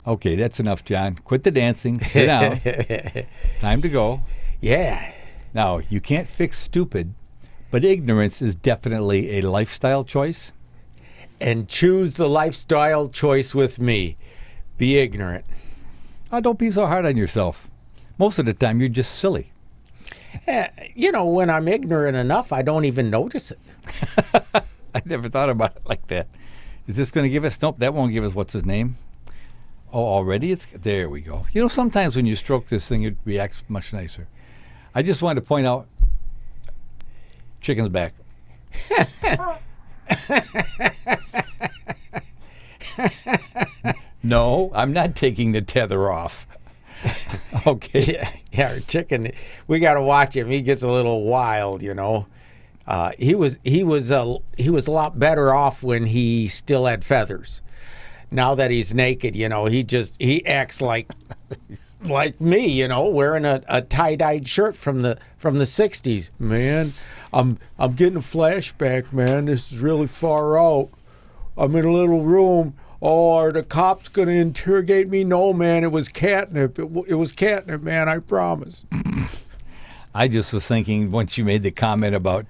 Okay, that's enough, John. Quit the dancing. Sit down. Time to go. Yeah. Now, you can't fix stupid, but ignorance is definitely a lifestyle choice. And choose the lifestyle choice with me. Be ignorant. Oh, don't be so hard on yourself. Most of the time, you're just silly. When I'm ignorant enough, I don't even notice it. I never thought about it like that. Is this going to give us? Nope, that won't give us what's his name. Oh, already? There we go. Sometimes when you stroke this thing, it reacts much nicer. I just wanted to point out, chicken's back. No, I'm not taking the tether off. Okay. Yeah, our chicken. We got to watch him. He gets a little wild, He was a lot better off when he still had feathers. Now that he's naked, he acts like me, wearing a tie-dyed shirt from the 60s. Man, I'm getting a flashback, man. This is really far out. I'm in a little room. Oh, are the cops going to interrogate me? No, man, it was catnip. It was catnip, man, I promise. I just was thinking, once you made the comment about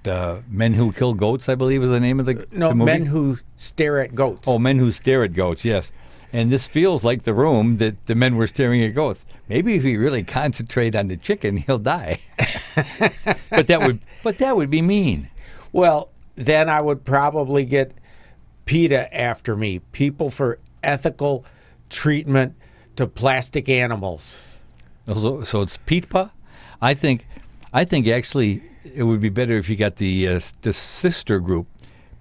Men Who Kill Goats, I believe is the name of the No, the movie. Men Who Stare at Goats. Oh, Men Who Stare at Goats, yes. And this feels like the room that the men were staring at goats. Maybe if he really concentrate on the chicken, he'll die. But that would be mean. Well, then I would probably get PETA after me, People for Ethical Treatment to Plastic Animals. So it's PETA? I think actually it would be better if you got the sister group,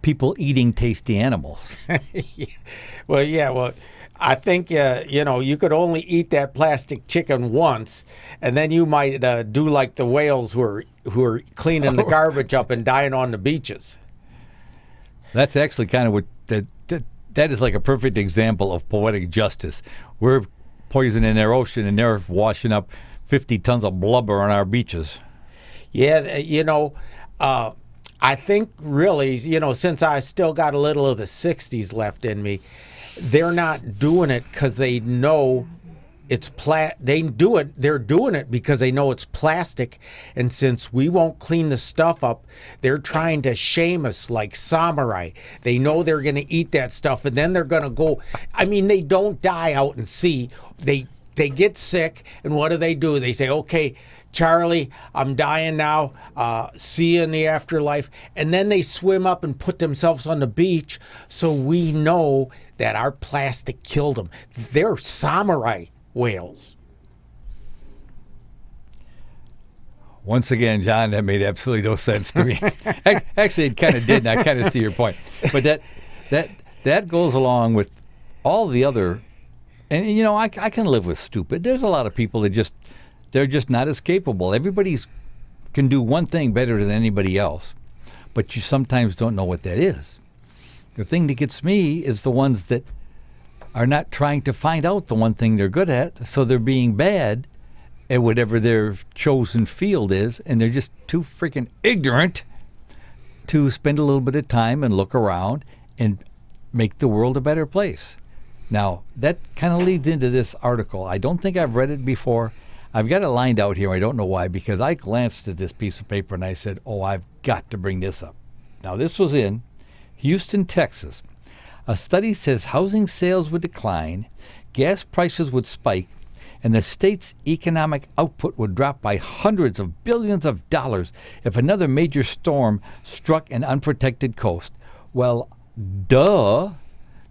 People Eating Tasty Animals. Well, I think you could only eat that plastic chicken once, and then you might do like the whales who are cleaning the garbage up and dying on the beaches. That's actually kind of what that is like a perfect example of poetic justice. We're poisoning their ocean, and they're washing up 50 tons of blubber on our beaches. Yeah, I think really, since I still got a little of the 60s left in me, they're not doing it because they know it's they're doing it because they know it's plastic, and since we won't clean the stuff up, they're trying to shame us like samurai. They know they're going to eat that stuff, and then they're going to go. I mean, they don't die out in sea. They get sick, and what do? They say, okay, Charlie, I'm dying now. See you in the afterlife. And then they swim up and put themselves on the beach, so we know that our plastic killed them. They're samurai whales. Once again, John, that made absolutely no sense to me. Actually, it kind of did, and I kind of see your point. But that goes along with all the other, and I can live with stupid. There's a lot of people that they're just not as capable. Everybody can do one thing better than anybody else, but you sometimes don't know what that is. The thing that gets me is the ones that are not trying to find out the one thing they're good at, so they're being bad at whatever their chosen field is, and they're just too freaking ignorant to spend a little bit of time and look around and make the world a better place. Now, that kind of leads into this article. I don't think I've read it before. I've got it lined out here. I don't know why, because I glanced at this piece of paper and I said, oh, I've got to bring this up. Now, this was in Houston, Texas. A study says housing sales would decline, gas prices would spike, and the state's economic output would drop by hundreds of billions of dollars if another major storm struck an unprotected coast. Well, duh.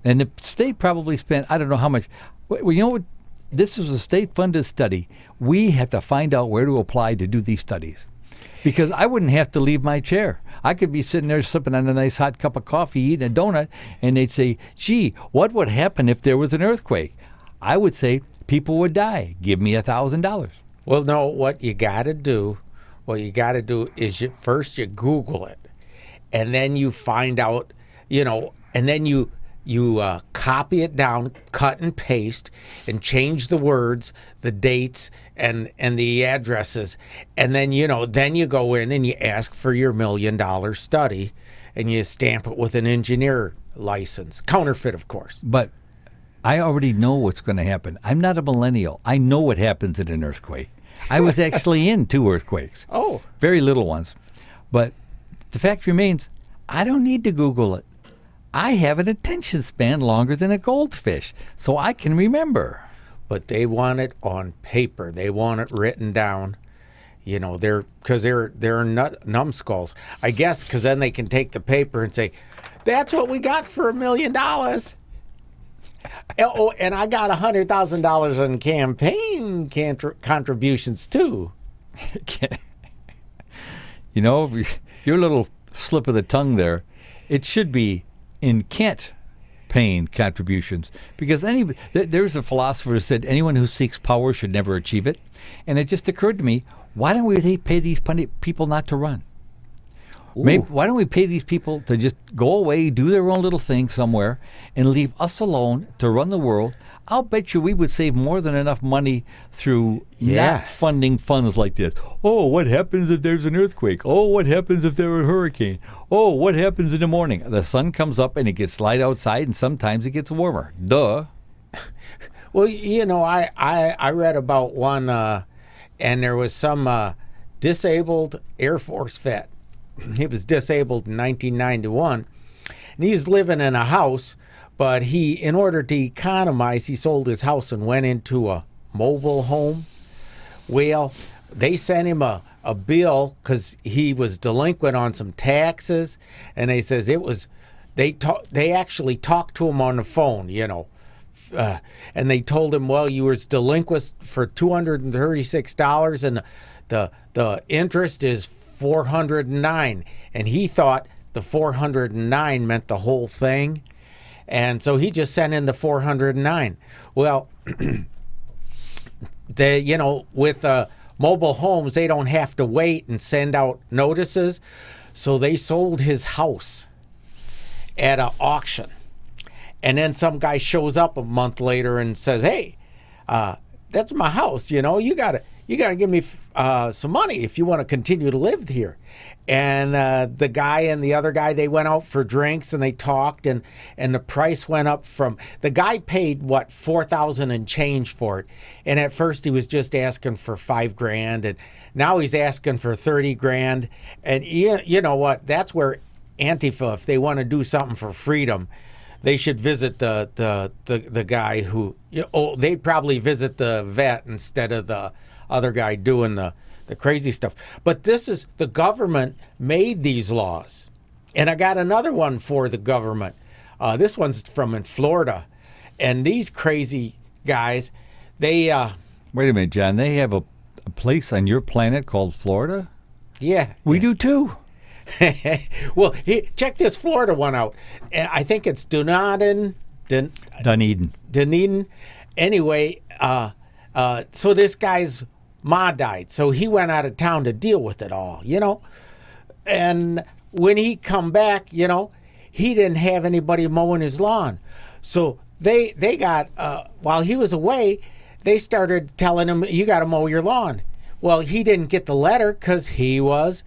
And the state probably spent, I don't know how much. Well, you know what? This is a state-funded study. We have to find out where to apply to do these studies. Because I wouldn't have to leave my chair. I could be sitting there sipping on a nice hot cup of coffee, eating a donut, and they'd say, gee, what would happen if there was an earthquake? I would say, people would die. Give me $1,000. Well, no, what you got to do is first you Google it, and then you find out, and then you You copy it down, cut and paste, and change the words, the dates, and the addresses, and then then you go in and you ask for your $1 million study, and you stamp it with an engineer license, counterfeit, of course. But I already know what's going to happen. I'm not a millennial. I know what happens in an earthquake. I was actually in 2 earthquakes. Oh, Very little ones. But the fact remains, I don't need to Google it. I have an attention span longer than a goldfish, so I can remember. but they want it on paper. They want it written down. They're numbskulls, I guess, because then they can take the paper and say, "That's what we got for $1 million." Oh, and I got $100,000 in campaign contributions too. Your little slip of the tongue there, it should be in can't paying contributions, because there's a philosopher who said anyone who seeks power should never achieve it. And it just occurred to me, why don't we pay these people not to run? Why don't we pay these people to just go away, do their own little thing somewhere, and leave us alone to run the world? I'll bet you we would save more than enough money through not funding funds like this. Oh, what happens if there's an earthquake? Oh, what happens if there's a hurricane? Oh, what happens in the morning? The sun comes up and it gets light outside, and sometimes it gets warmer. Duh. Well, I read about one, and there was some disabled Air Force vet. He was disabled in 1991, and he's living in a house, but in order to economize, he sold his house and went into a mobile home. Well, they sent him a bill because he was delinquent on some taxes, and they says they actually talked to him on the phone, and they told him, well, you was delinquent for $236, and the interest is $409, and he thought the $409 meant the whole thing, and so he just sent in the $409. Well, with mobile homes, they don't have to wait and send out notices, so they sold his house at an auction, and then some guy shows up a month later and says, "Hey, that's my house. You gotta give me some money if you want to continue to live here." And the guy and the other guy, they went out for drinks and they talked, and the price went up from, the guy paid $4,000 and change for it, and at first he was just asking for $5,000, and now he's asking for $30,000. And you know what? That's where Antifa, if they want to do something for freedom, they should visit the guy who, they'd probably visit the vet instead of the other guy doing the crazy stuff. But the government made these laws. And I got another one for the government. This one's from in Florida. And these crazy guys, they... Wait a minute, John. They have a place on your planet called Florida? Yeah. We do too. Well, check this Florida one out. I think it's Dunedin. Anyway, so this guy's ma died, so he went out of town to deal with it all, and when he come back, he didn't have anybody mowing his lawn, so they got while he was away, they started telling him, "You got to mow your lawn." Well, he didn't get the letter because he was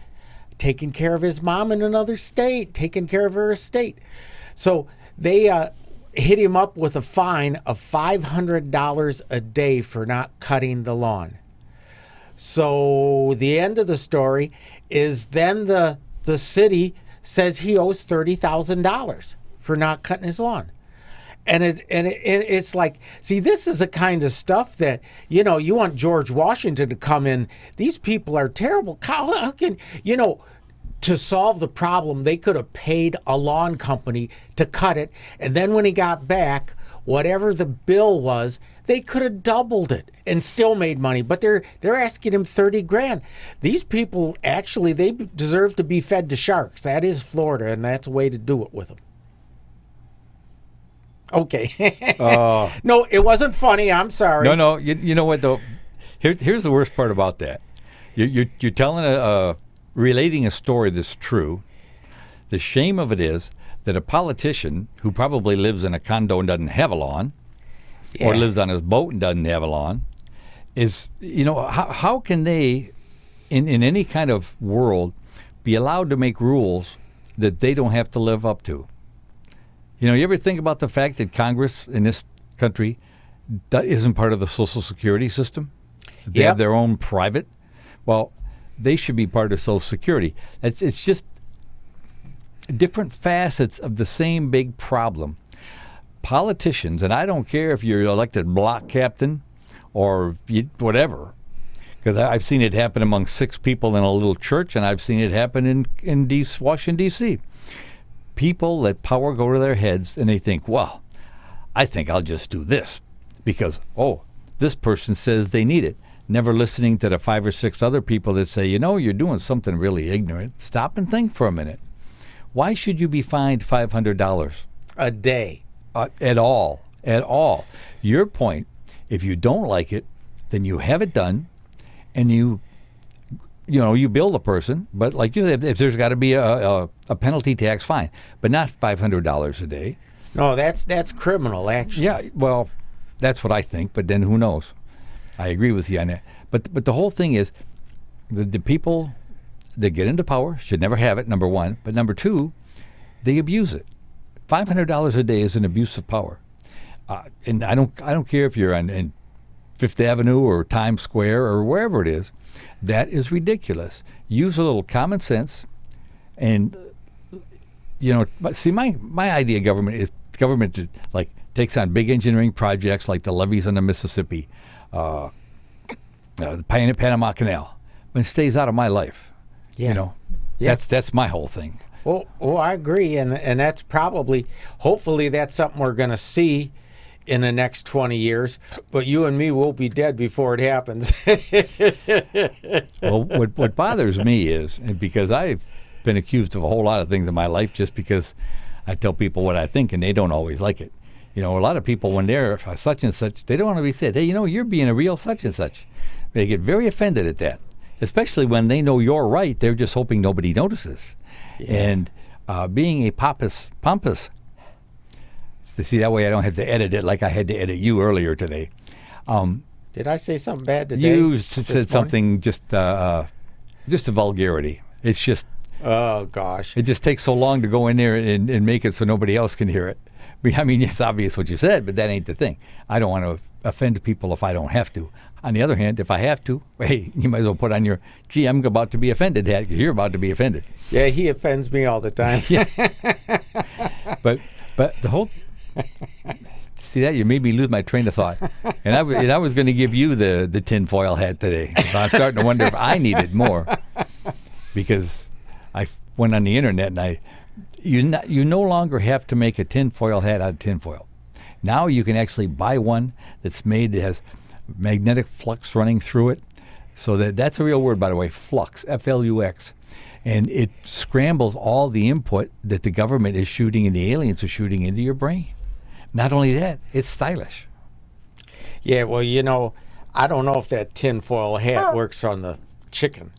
taking care of his mom in another state, taking care of her estate. So they hit him up with a fine of $500 a day for not cutting the lawn. So the end of the story is then the city says he owes $30,000 for not cutting his lawn. And it's like, see, this is the kind of stuff that, you want George Washington to come in. These people are terrible. How can, to solve the problem, they could have paid a lawn company to cut it. And then when he got back, whatever the bill was, they could have doubled it and still made money. But they're asking him $30,000. These people, actually, they deserve to be fed to sharks. That is Florida, and that's a way to do it with them. Okay. No, it wasn't funny. I'm sorry. No. You know what, though? Here's the worst part about that. You're telling relating a story that's true. The shame of it is that a politician who probably lives in a condo and doesn't have a lawn, or Yeah. lives on his boat and doesn't have a lawn, is, how can they, in any kind of world, be allowed to make rules that they don't have to live up to? You ever think about the fact that Congress in this country isn't part of the Social Security system? They Yep. have their own private. Well, they should be part of Social Security. It's just different facets of the same big problem. Politicians, and I don't care if you're elected block captain or whatever, because I've seen it happen among 6 people in a little church, and I've seen it happen in Washington, D.C. People let power go to their heads, and they think, well, I think I'll just do this because, this person says they need it. Never listening to the 5 or 6 other people that say, you're doing something really ignorant. Stop and think for a minute. Why should you be fined $500 A day. At all? At all. Your point, if you don't like it, then you have it done, and you bill the person. But like you said, if there's got to be a penalty tax, fine, but not $500 a day. No, that's criminal, actually. Yeah, well, that's what I think. But then who knows? I agree with you on that. But the whole thing is, the people that get into power should never have it, number one. But number two, they abuse it. $500 a day is an abuse of power. And I don't care if you're on Fifth Avenue or Times Square or wherever it is. That is ridiculous. Use a little common sense. And, see, my idea of government is government that, like, takes on big engineering projects like the levees on the Mississippi, the Panama Canal, but it stays out of my life. Yeah. That's my whole thing. Oh, I agree, and that's hopefully that's something we're going to see in the next 20 years, but you and me will be dead before it happens. Well, what bothers me is, and because I've been accused of a whole lot of things in my life just because I tell people what I think and they don't always like it. A lot of people, when they're such and such, they don't want to be said, hey, you're being a real such and such. They get very offended at that, especially when they know you're right. They're just hoping nobody notices. Yeah. And being a pompous, see, that way I don't have to edit it like I had to edit you earlier today. Did I say something bad today? You said something just a vulgarity. It's just, oh gosh, it just takes so long to go in there and make it so nobody else can hear it. I mean, it's obvious what you said, but that ain't the thing. I don't want to offend people if I don't have to. On the other hand, if I have to, hey, you might as well put on your, gee, I'm about to be offended hat, because you're about to be offended. Yeah, he offends me all the time. Yeah. But the whole, see that? You made me lose my train of thought. And I was going to give you the tinfoil hat today. But I'm starting to wonder if I needed more. Because I went on the internet and you no longer have to make a tinfoil hat out of tinfoil. Now you can actually buy one that's made that has magnetic flux running through it. So that's a real word, by the way, flux, F-L-U-X. And it scrambles all the input that the government is shooting and the aliens are shooting into your brain. Not only that, it's stylish. Yeah, well, I don't know if that tinfoil hat works on the chicken,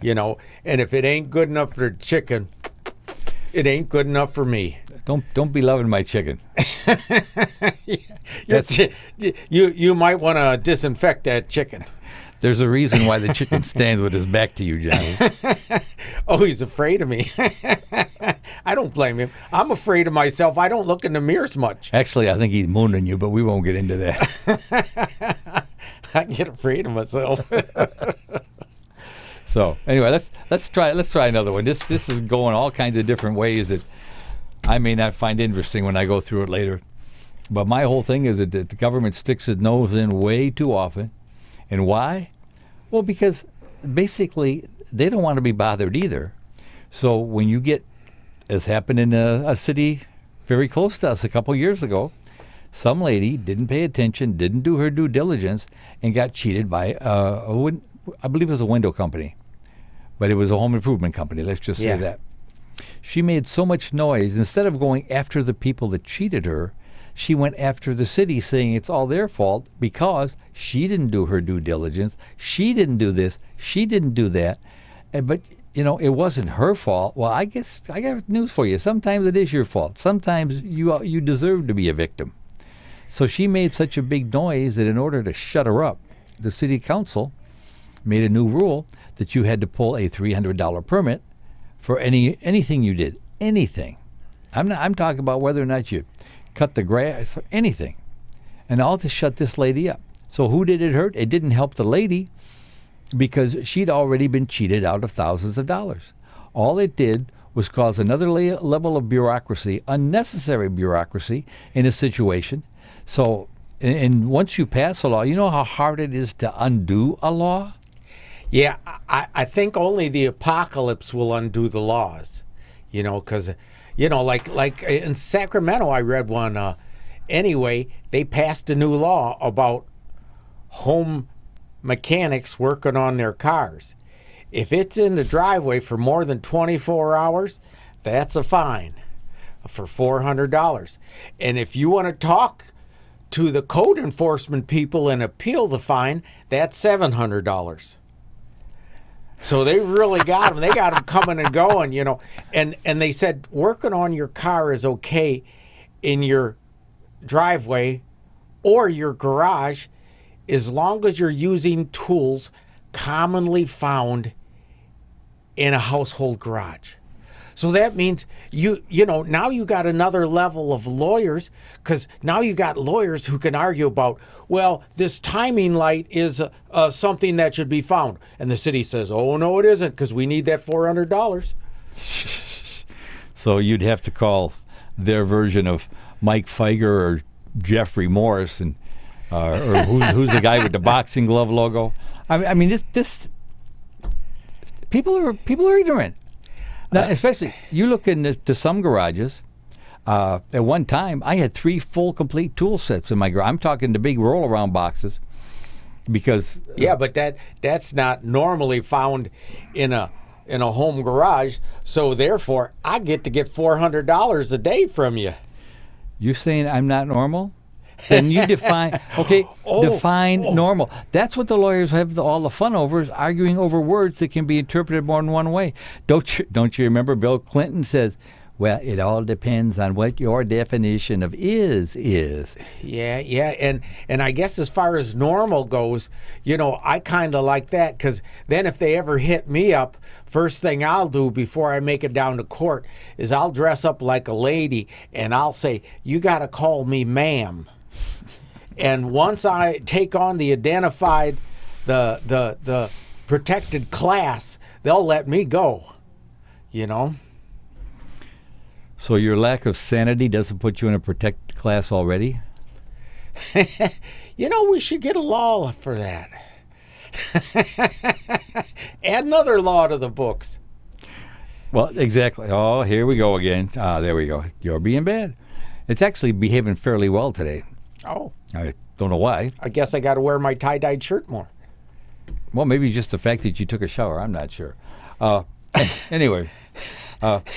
and if it ain't good enough for the chicken, it ain't good enough for me. Don't be loving my chicken. You might want to disinfect that chicken. There's a reason why the chicken stands with his back to you, Johnny. Oh, he's afraid of me. I don't blame him. I'm afraid of myself. I don't look in the mirrors much. Actually, I think he's mooning you, but we won't get into that. I get afraid of myself. So anyway, let's try another one. This is going all kinds of different ways that I may not find interesting when I go through it later. But my whole thing is that the government sticks its nose in way too often. And why? Well, because basically they don't want to be bothered either. So when you get, as happened in a city very close to us a couple years ago, some lady didn't pay attention, didn't do her due diligence, and got cheated by I believe it was a window company, but it was a home improvement company. Let's just say that. She made so much noise. Instead of going after the people that cheated her, she went after the city, saying it's all their fault because she didn't do her due diligence. She didn't do this. She didn't do that. But it wasn't her fault. Well, I guess I got news for you. Sometimes it is your fault. Sometimes you deserve to be a victim. So she made such a big noise that in order to shut her up, the city council made a new rule that you had to pull a $300 permit for anything you did. Anything. I'm talking about whether or not you cut the grass or anything. And all to shut this lady up. So who did it hurt? It didn't help the lady because she'd already been cheated out of thousands of dollars. All it did was cause another level of bureaucracy, unnecessary bureaucracy in a situation. So, and once you pass a law, you know how hard it is to undo a law? Yeah, I think only the apocalypse will undo the laws, because, like in Sacramento, I read one. Anyway, they passed a new law about home mechanics working on their cars. If it's in the driveway for more than 24 hours, that's a fine for $400. And if you want to talk to the code enforcement people and appeal the fine, that's $700. So they really got them. They got them coming and going, And they said working on your car is okay in your driveway or your garage as long as you're using tools commonly found in a household garage. So that means now you got another level of lawyers, because now you got lawyers who can argue about, well, this timing light is something that should be found. And the city says, oh, no, it isn't, because we need that $400. So you'd have to call their version of Mike Feiger or Jeffrey Morris, and or who's the guy with the boxing glove logo. I mean, this people are ignorant. Now, especially, you look into some garages. At one time, I had 3 full, complete tool sets in my garage. I'm talking the big roll-around boxes, because yeah, but that's not normally found in a home garage. So therefore, I get $400 a day from you. You're saying I'm not normal? Then you define, define normal. That's what the lawyers have all the fun over, is arguing over words that can be interpreted more than one way. Don't you remember Bill Clinton says, well, it all depends on what your definition of is. Yeah, and I guess as far as normal goes, I kind of like that, because then if they ever hit me up, first thing I'll do before I make it down to court is I'll dress up like a lady and I'll say, you got to call me ma'am. And once I take on the identified, the protected class, they'll let me go, So your lack of sanity doesn't put you in a protected class already? We should get a law for that. Add another law to the books. Well, exactly. Oh, here we go again. There we go. You're being bad. It's actually behaving fairly well today. Oh. I don't know why. I guess I got to wear my tie-dyed shirt more. Well, maybe just the fact that you took a shower. I'm not sure. Anyway,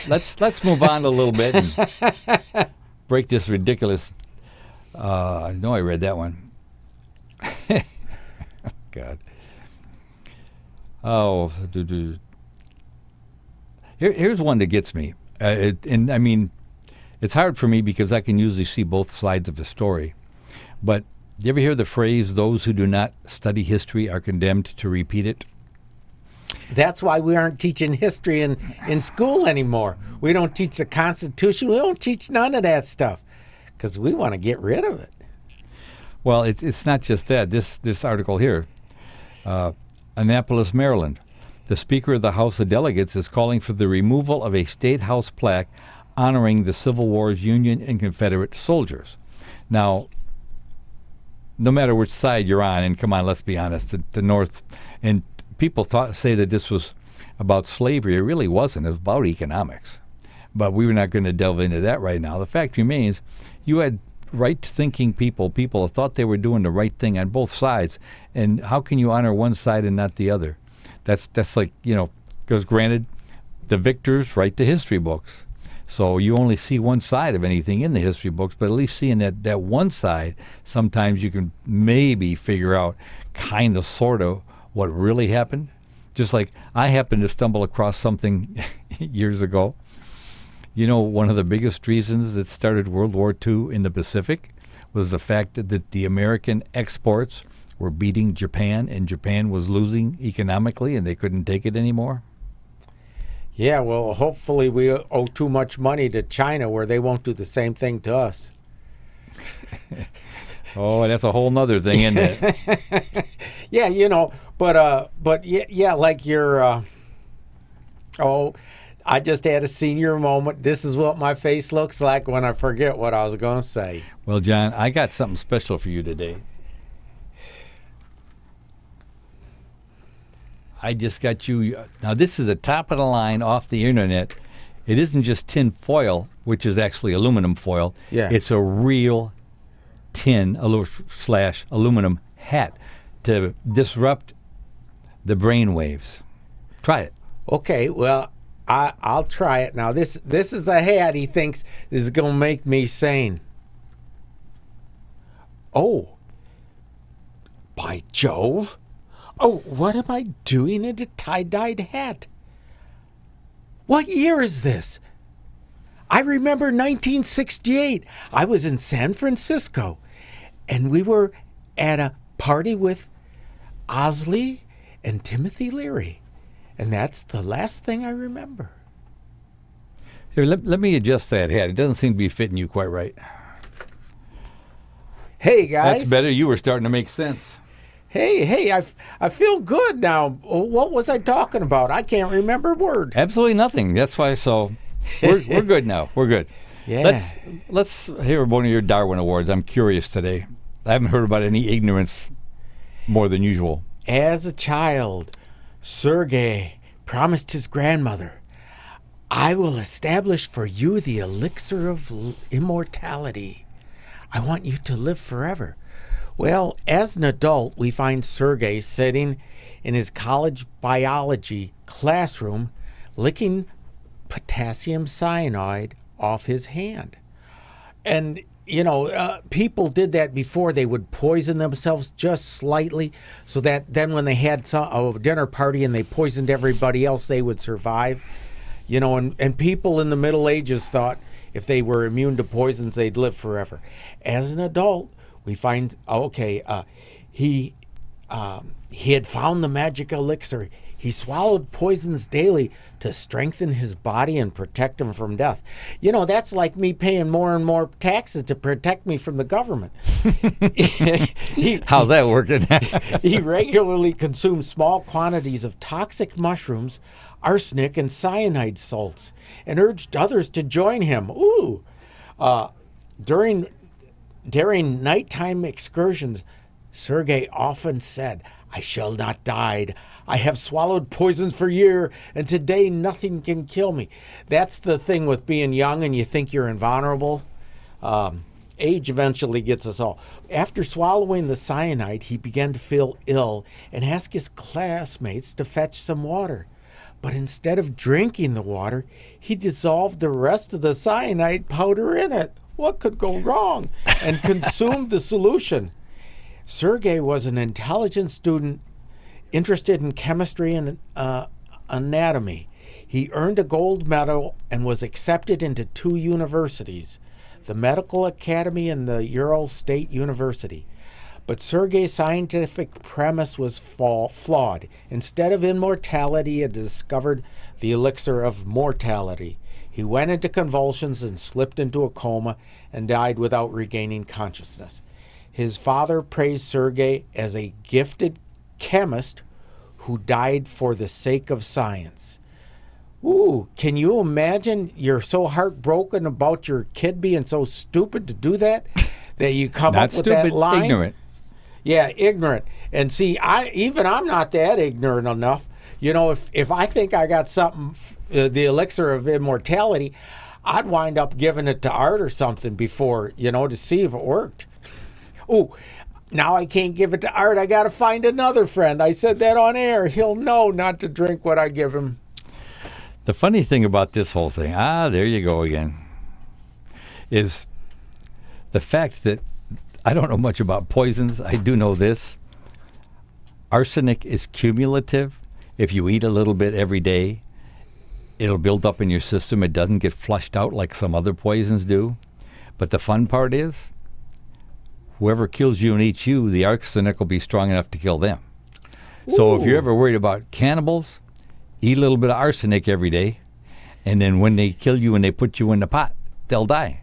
let's move on a little bit and break this ridiculous. I know I read that one. God. Oh, here's one that gets me. It's hard for me because I can usually see both sides of the story. But you ever hear the phrase, those who do not study history are condemned to repeat it? That's why we aren't teaching history in school anymore. We don't teach the Constitution. We don't teach none of that stuff because we want to get rid of it. Well, it's not just that. This article here, Annapolis, Maryland. The Speaker of the House of Delegates is calling for the removal of a State House plaque honoring the Civil War's Union and Confederate soldiers. Now, no matter which side you're on, and come on, let's be honest, the North, and people say that this was about slavery. It really wasn't. It was about economics. But we were not going to delve into that right now. The fact remains, you had right-thinking people that thought they were doing the right thing on both sides, and how can you honor one side and not the other? That's like, because granted, the victors write the history books. So you only see one side of anything in the history books, but at least seeing that one side, sometimes you can maybe figure out kind of, sort of, what really happened. Just like I happened to stumble across something years ago. You know, one of the biggest reasons that started World War II in the Pacific was the fact that the American exports were beating Japan, and Japan was losing economically, and they couldn't take it anymore. Yeah, well, hopefully we owe too much money to China where they won't do the same thing to us. Oh, that's a whole nother thing, isn't it? Yeah, but yeah, like your, I just had a senior moment. This is what my face looks like when I forget what I was going to say. Well, John, I got something special for you today. I just got you. Now, this is a top of the line off the internet. It isn't just tin foil, which is actually aluminum foil. Yeah. It's a real tin / aluminum hat to disrupt the brain waves. Try it. Okay, well, I'll try it. Now, this is the hat he thinks is going to make me sane. Oh, by Jove. Oh, what am I doing in a tie-dyed hat? What year is this? I remember 1968. I was in San Francisco, and we were at a party with Osley and Timothy Leary. And that's the last thing I remember. Here, let me adjust that hat. It doesn't seem to be fitting you quite right. Hey, guys. That's better. You were starting to make sense. Hey, I feel good now. What was I talking about? I can't remember a word. Absolutely nothing. That's why. So we're good now. We're good. Yeah. Let's hear one of your Darwin Awards. I'm curious today. I haven't heard about any ignorance more than usual. As a child, Sergei promised his grandmother, "I will establish for you the elixir of immortality. I want you to live forever." Well, as an adult, we find Sergei sitting in his college biology classroom licking potassium cyanide off his hand. And, people did that before. They would poison themselves just slightly so that then when they had a dinner party and they poisoned everybody else, they would survive. And people in the Middle Ages thought if they were immune to poisons, they'd live forever. As an adult, we find, he had found the magic elixir. He swallowed poisons daily to strengthen his body and protect him from death. That's like me paying more and more taxes to protect me from the government. How's that working? He regularly consumed small quantities of toxic mushrooms, arsenic, and cyanide salts, and urged others to join him. During nighttime excursions, Sergei often said, "I shall not die. I have swallowed poisons for years, and today nothing can kill me." That's the thing with being young and you think you're invulnerable. Age eventually gets us all. After swallowing the cyanide, he began to feel ill and asked his classmates to fetch some water. But instead of drinking the water, he dissolved the rest of the cyanide powder in it. What could go wrong? And consumed the solution. Sergei was an intelligent student interested in chemistry and anatomy. He earned a gold medal and was accepted into 2 universities, the Medical Academy and the Ural State University. But Sergei's scientific premise was flawed. Instead of immortality, he had discovered the elixir of mortality. He went into convulsions and slipped into a coma and died without regaining consciousness. His father praised Sergei as a gifted chemist who died for the sake of science. Ooh, can you imagine? You're so heartbroken about your kid being so stupid to do that you come Not up with stupid, that line? ignorant. Yeah, ignorant. And see, I'm not that ignorant enough. If I think I got something, the elixir of immortality, I'd wind up giving it to Art or something before, to see if it worked. Ooh, now I can't give it to Art. I got to find another friend. I said that on air. He'll know not to drink what I give him. The funny thing about this whole thing, there you go again, is the fact that I don't know much about poisons. I do know this. Arsenic is cumulative. if you eat a little bit every day, it'll build up in your system. It doesn't get flushed out like some other poisons do. But the fun part is, whoever kills you and eats you, the arsenic will be strong enough to kill them. So if you're ever worried about cannibals, eat a little bit of arsenic every day, and then when they kill you and they put you in the pot, they'll die.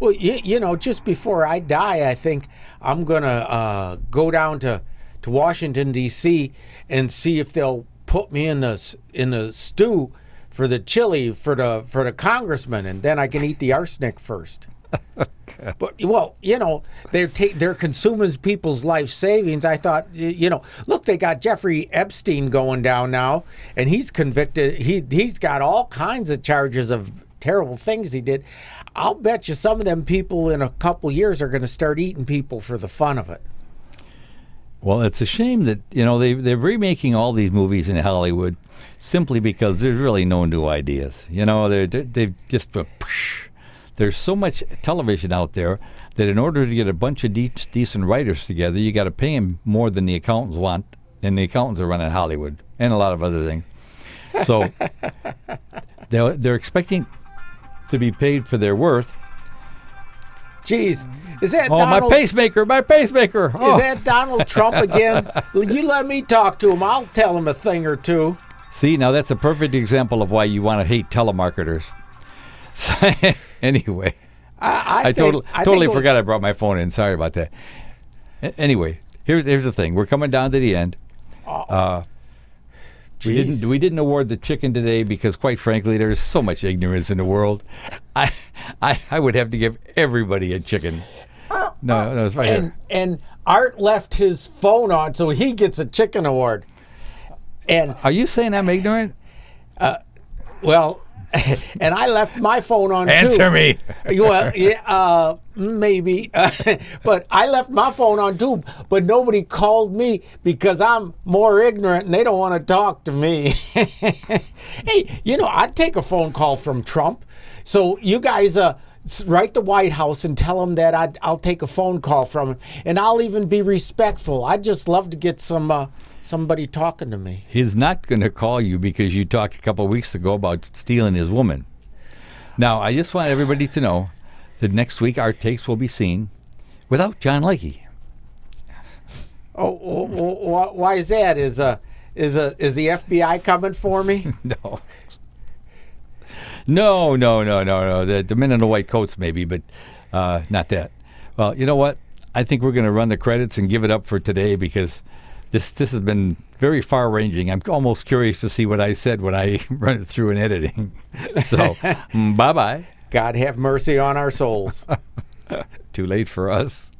Well, you know, just before I die, I think I'm going to go down to Washington, D.C. and see if they'll put me in the stew for the chili for the congressman, and then I can eat the arsenic first. But, well, you know, they're consuming people's life savings. I thought, you know, look, they got Jeffrey Epstein going down now, and he's convicted. He's got all kinds of charges of terrible things he did. I'll bet you some of them people in a couple years are going to start eating people for the fun of it. Well, it's a shame that, you know, they're remaking all these movies in Hollywood simply because there's really no new ideas. You know, they've just... There's so much television out there that in order to get a bunch of decent writers together, you got to pay them more than the accountants want, and the accountants are running Hollywood and a lot of other things. So they're expecting to be paid for their worth. Jeez, is that Donald? My pacemaker! Oh. Is that Donald Trump again? You let me talk to him. I'll tell him a thing or two. See, now that's a perfect example of why you want to hate telemarketers. Anyway, I totally forgot I brought my phone in. Sorry about that. Anyway, here's the thing. We're coming down to the end. We didn't award the chicken today because, quite frankly, there's so much ignorance in the world. I would have to give everybody a chicken. No, it's right here. And Art left his phone on, so he gets a chicken award. And are you saying I'm ignorant? Well. And I left my phone on, too. Answer me. Well, yeah, maybe. But I left my phone on, too. But nobody called me because I'm more ignorant and they don't want to talk to me. Hey, you know, I'd take a phone call from Trump. So you guys write the White House and tell them that I'll take a phone call from him. And I'll even be respectful. I'd just love to get somebody talking to me. He's not going to call you because you talked a couple of weeks ago about stealing his woman. Now, I just want everybody to know that next week our takes will be seen without John Lakey. Oh, why is that? Is the FBI coming for me? No. The men in the white coats maybe, but not that. Well, you know what? I think we're going to run the credits and give it up for today because this has been very far-ranging. I'm almost curious to see what I said when I run it through in editing. So, bye-bye. God have mercy on our souls. Too late for us.